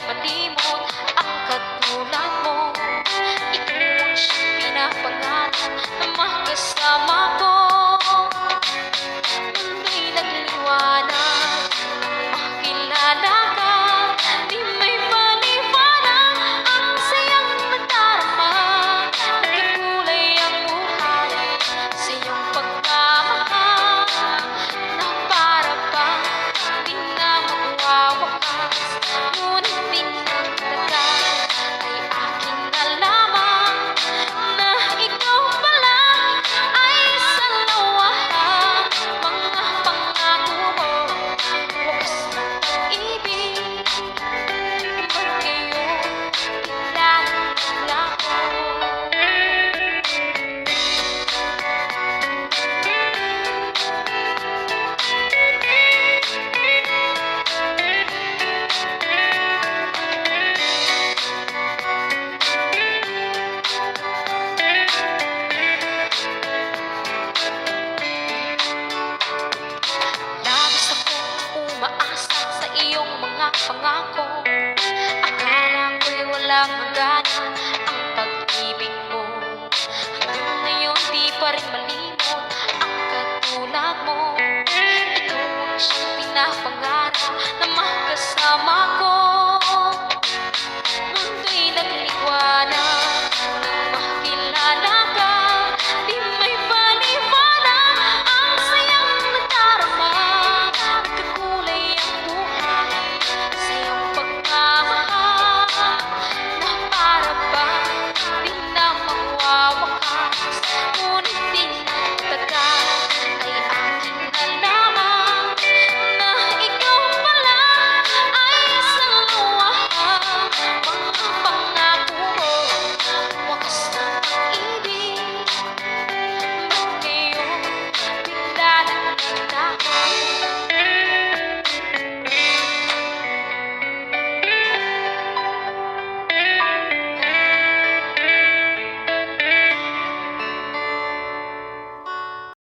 malimot ang katulad mo. Ikaw ang siyang pinapangarap na makasama ko. Mundo'y nagliwanag, makilala ka, di may paliwanag ang sayang nadarama. Nagkakulay ang buhay sa iyong pagmamahal, na para bang di na magwawakas. Ngunit pinagtagal ay akin nalaman na ikaw pala ay salawahan. Mga pangako mo, wakas na pag-ibig, magkayo pinanglako. Labis akong umaasa sa iyong mga pangako. Akala ko'y walang hangganan,